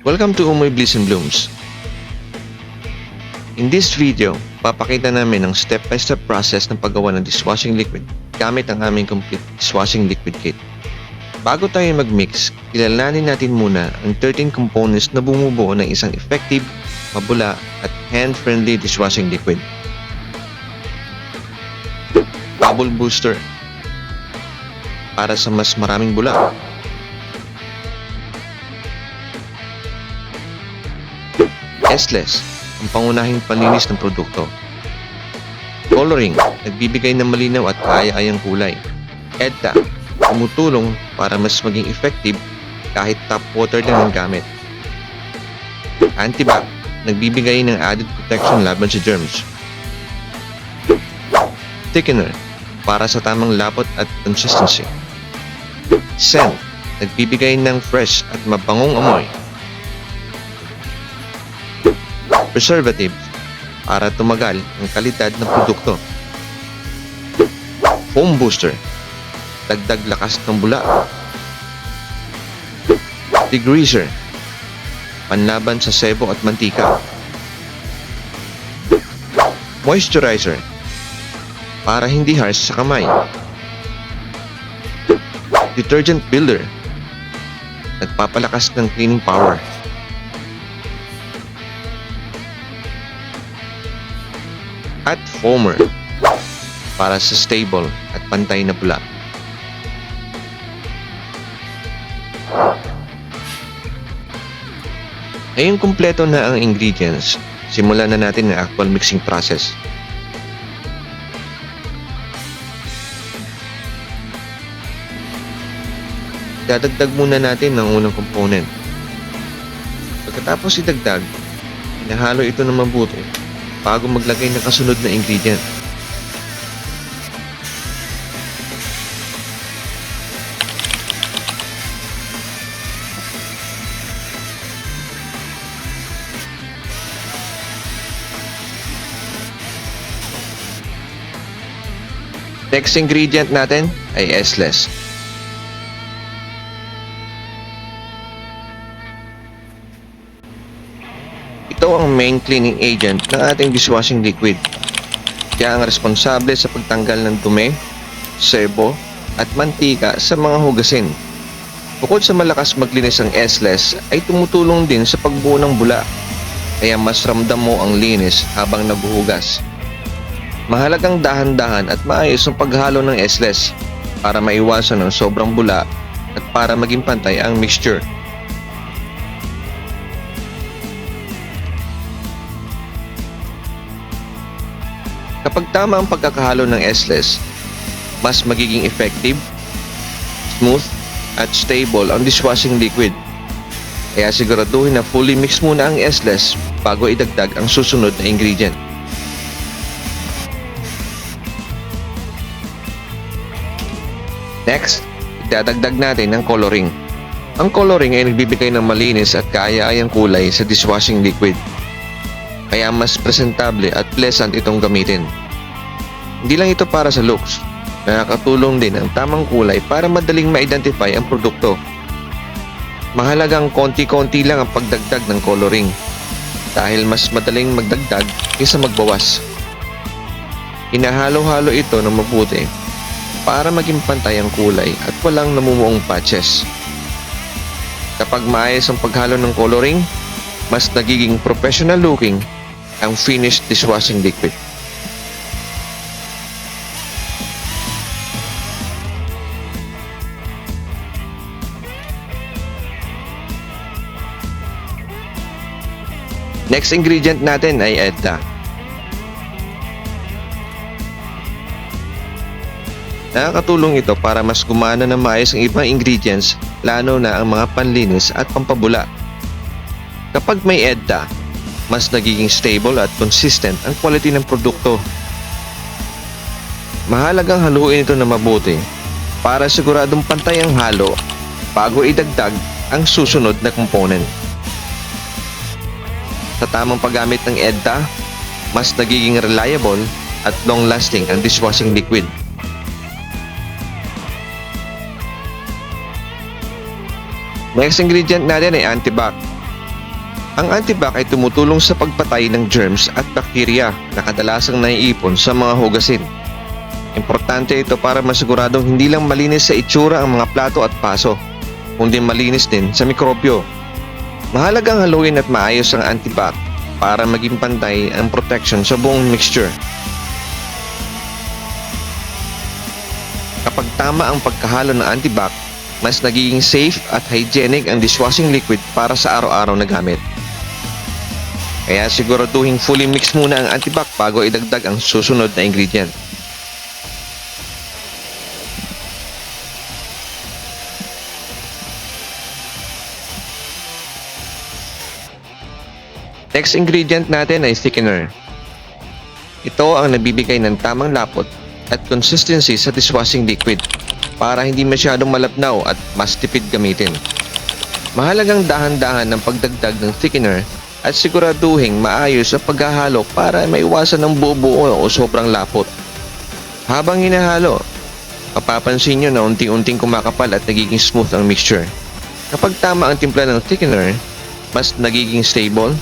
Welcome to Umoy Bliss and Blooms. In this video, papakita namin ang step-by-step process ng paggawa ng dishwashing liquid gamit ang aming complete dishwashing liquid kit. Bago tayo mag-mix, kilalanin natin muna ang 13 components na bumubuo ng isang effective, mabula at hand-friendly dishwashing liquid. Bubble booster para sa mas maraming bula. S-less, ang pangunahing panlinis ng produkto. Coloring, nagbibigay ng malinaw at kaaya-ayang kulay. EDTA, tumutulong para mas maging effective kahit tap water din ang gamit. Antibac, nagbibigay ng added protection laban sa germs. Thickener, para sa tamang lapot at consistency. Scent, nagbibigay ng fresh at mabangong amoy. Preservative, para tumagal ang kalidad ng produkto. Foam booster, dagdag lakas ng bula. Degreaser, panlaban sa sebo at mantika. Moisturizer, para hindi harsh sa kamay. Detergent builder, nagpapalakas ng cleaning power. At foamer, para sa stable at pantay na bula. Ngayong kumpleto na ang ingredients, simulan na natin ang actual mixing process. Dadagdag muna natin ang unang component. Pagkatapos idagdag, hinahalo ito ng mabuti bago maglagay ng kasunod na ingredient. Next ingredient natin ay S-less. Ito ang main cleaning agent ng ating dishwashing liquid. Kaya ang responsable sa pagtanggal ng dumi, sebo, at mantika sa mga hugasin. Bukod sa malakas maglinis ang S-less, ay tumutulong din sa pagbuo ng bula. Kaya mas ramdam mo ang linis habang nabuhugas. Mahalagang dahan-dahan at maayos ang paghalo ng S-less para maiwasan ang sobrang bula at para maging pantay ang mixture. Kapag tama ang pagkakahalo ng S-less, mas magiging effective, smooth, at stable ang dishwashing liquid. Kaya siguraduhin na fully mix muna ang S-less bago idagdag ang susunod na ingredient. Next, idadagdag natin ang coloring. Ang coloring ay nagbibigay ng malinis at kaaya-ayang kulay sa dishwashing liquid. Kaya mas presentable at pleasant itong gamitin. Hindi lang ito para sa looks, nakakatulong din ang tamang kulay para madaling ma-identify ang produkto. Mahalagang konti-konti lang ang pagdagdag ng coloring dahil mas madaling magdagdag kaysa magbawas. Hinahalo-halo ito ng mabuti para maging pantay ang kulay at walang namumuong patches. Kapag maayos ang paghalo ng coloring, mas nagiging professional looking ang finished dishwashing liquid. Next ingredient natin ay EDTA. Nakakatulong ito para mas gumana na maayos ang ibang ingredients, lalo na ang mga panlinis at pampabula. Kapag may EDTA, mas nagiging stable at consistent ang quality ng produkto. Mahalagang haluin ito na mabuti para siguradong pantay ang halo bago idagdag ang susunod na component. Sa tamang paggamit ng EDTA, mas nagiging reliable at long-lasting ang dishwashing liquid. Next ingredient natin ay Antibac. Ang antibac ay tumutulong sa pagpatay ng germs at bakterya na kadalasang naiipon sa mga hugasin. Importante ito para masiguradong hindi lang malinis sa itsura ang mga plato at paso, kundi malinis din sa mikrobyo. Mahalagang haluin at maayos ang antibac para maging pantay ang protection sa buong mixture. Kapag tama ang pagkahalo ng antibac, mas nagiging safe at hygienic ang dishwashing liquid para sa araw-araw na gamit. Kaya siguraduhin fully mix muna ang antibac bago idagdag ang susunod na ingredient. Next ingredient natin ay thickener. Ito ang nabibigay ng tamang lapot at consistency sa dishwashing liquid para hindi masyadong malabnaw at mas tipid gamitin. Mahalagang dahan-dahan ng pagdagdag ng thickener at siguraduhin maayos ang paghahalo para maiwasan ng buo-buo o sobrang lapot. Habang hinahalo, mapapansin nyo na unti-unting kumakapal at nagiging smooth ang mixture. Kapag tama ang timpla ng thickener, mas nagiging stable,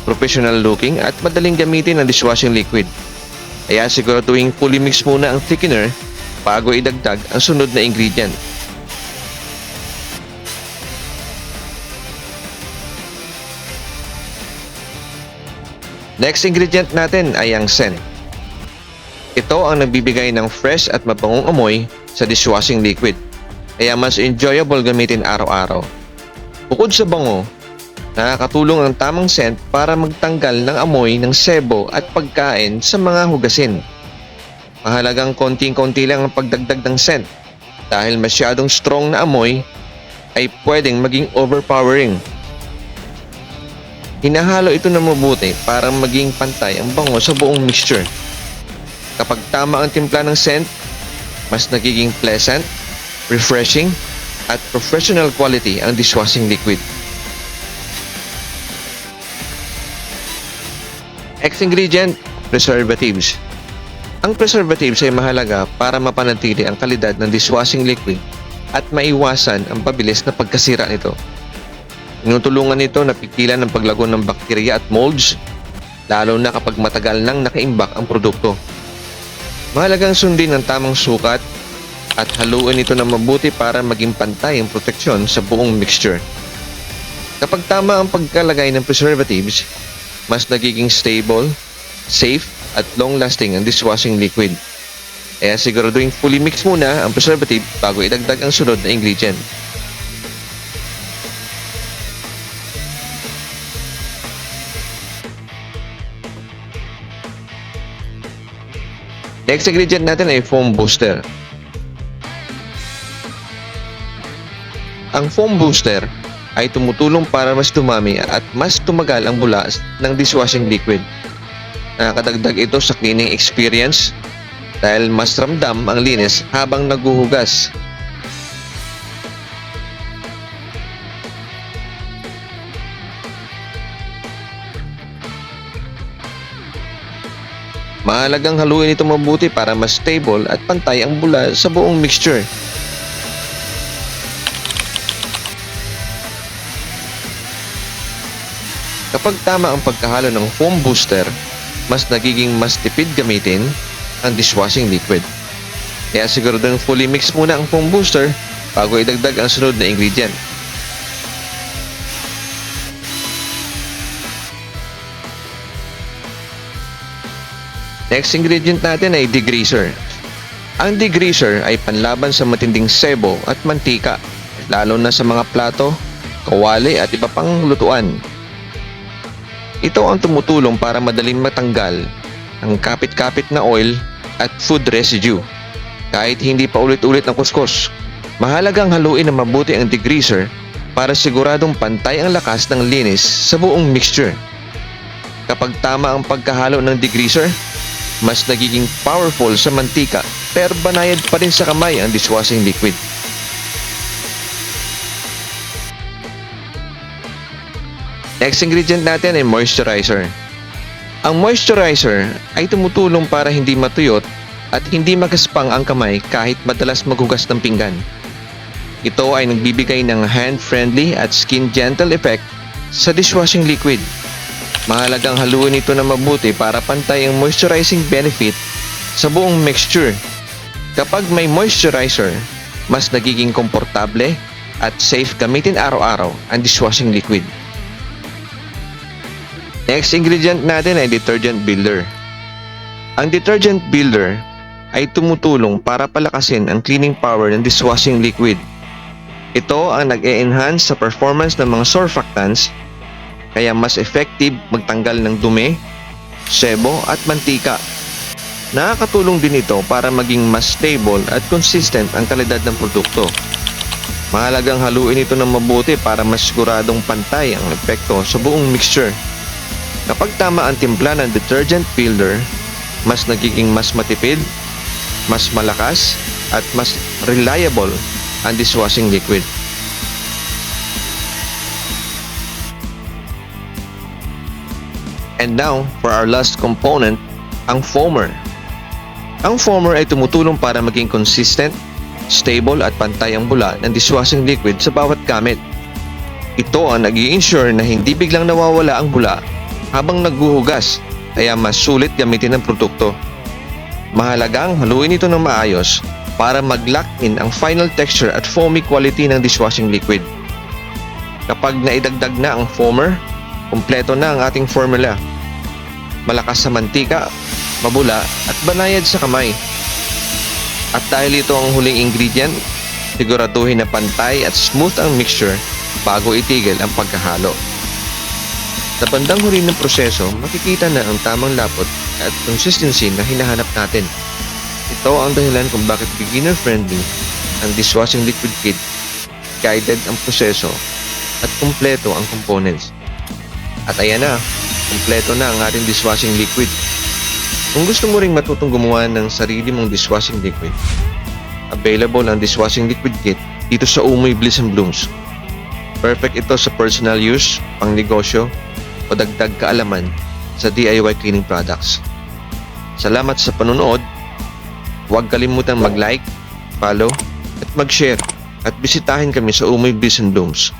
professional looking at madaling gamitin ang dishwashing liquid. Kaya siguraduhin fully mix muna ang thickener bago idagdag ang sunod na ingredient. Next ingredient natin ay ang scent. Ito ang nagbibigay ng fresh at mabangong amoy sa dishwashing liquid, kaya mas enjoyable gamitin araw-araw. Bukod sa bango, nakakatulong ang tamang scent para magtanggal ng amoy ng sebo at pagkain sa mga hugasin. Mahalagang konting-konti lang ang pagdagdag ng scent dahil masyadong strong na amoy ay pwedeng maging overpowering. Hinahalo ito na mabuti para maging pantay ang bango sa buong mixture. Kapag tama ang timpla ng scent, mas nagiging pleasant, refreshing, at professional quality ang dishwashing liquid. Next ingredient, preservatives. Ang preservatives ay mahalaga para mapanatili ang kalidad ng dishwashing liquid at maiwasan ang pabilis na pagkasira nito. Tinutulungan nito na pigilan ang paglago ng bakterya at molds, lalo na kapag matagal nang nakaimbak ang produkto. Mahalagang sundin ang tamang sukat at haluin ito na mabuti para maging pantay ang proteksyon sa buong mixture. Kapag tama ang pagkalagay ng preservatives, mas nagiging stable, safe, at long-lasting ang dishwashing liquid. Kaya siguraduhin fully mix muna ang preservative bago idagdag ang sunod na ingredient. Next ingredient natin ay foam booster. Ang foam booster ay tumutulong para mas dumami at mas tumagal ang bula ng dishwashing liquid. Nakakadagdag ito sa cleaning experience dahil mas ramdam ang linis habang naghuhugas. Mahalagang haluin ito mabuti para mas stable at pantay ang bula sa buong mixture. Kapag tama ang pagkahalo ng foam booster, mas nagiging mas tipid gamitin ang dishwashing liquid. Kaya siguradong fully mix muna ang foam booster bago idagdag ang sunod na ingredient. Next ingredient natin ay degreaser. Ang degreaser ay panlaban sa matinding sebo at mantika, lalo na sa mga plato, kawali at iba pang lutuan. Ito ang tumutulong para madaling matanggal ang kapit-kapit na oil at food residue kahit hindi pa ulit-ulit ng kuskus. Mahalagang haluin na mabuti ang degreaser para siguradong pantay ang lakas ng linis sa buong mixture. Kapag tama ang pagkahalo ng degreaser, mas nagiging powerful sa mantika pero banayad pa rin sa kamay ang dishwashing liquid. Next ingredient natin ay moisturizer. Ang moisturizer ay tumutulong para hindi matuyot at hindi magaspang ang kamay kahit madalas maghugas ng pinggan. Ito ay nagbibigay ng hand-friendly at skin-gentle effect sa dishwashing liquid. Mahalagang haluin ito na mabuti para pantay ang moisturizing benefit sa buong mixture. Kapag may moisturizer, mas nagiging komportable at safe gamitin araw-araw ang dishwashing liquid. Next ingredient natin ay detergent builder. Ang detergent builder ay tumutulong para palakasin ang cleaning power ng dishwashing liquid. Ito ang nag-e-enhance sa performance ng mga surfactants, kaya mas effective magtanggal ng dumi, sebo at mantika. Nakakatulong din ito para maging mas stable at consistent ang kalidad ng produkto. Mahalagang haluin ito ng mabuti para mas siguradong pantay ang epekto sa buong mixture. Kapag tama ang timpla ng detergent builder, mas nagiging mas matipid, mas malakas, at mas reliable ang dishwashing liquid. And now, for our last component, ang foamer. Ang foamer ay tumutulong para maging consistent, stable at pantay ang bula ng dishwashing liquid sa bawat gamit. Ito ang nag-i-ensure na hindi biglang nawawala ang bula habang naghuhugas, kaya mas sulit gamitin ang produkto. Mahalagang haluin ito ng maayos para mag-lock in ang final texture at foamy quality ng dishwashing liquid. Kapag naidagdag na ang foamer, kumpleto na ang ating formula. Malakas sa mantika, mabula at banayad sa kamay. At dahil ito ang huling ingredient, siguraduhin na pantay at smooth ang mixture bago itigil ang pagkahalo. Sa bandang huli ng proseso, makikita na ang tamang lapot at consistency na hinahanap natin. Ito ang dahilan kung bakit beginner-friendly ang dishwashing liquid kit, guided ang proseso at kumpleto ang components. At ayan na, kumpleto na ang ating dishwashing liquid. Kung gusto mo ring matutong gumawa ng sarili mong dishwashing liquid, available ang dishwashing liquid kit dito sa Umoy Bliss and Blooms. Perfect ito sa personal use, pang negosyo, o dagdag kaalaman sa DIY cleaning products. Salamat sa panunood. Huwag kalimutang mag-like, follow, at mag-share at bisitahin kami sa Umoy Bliss and Blooms.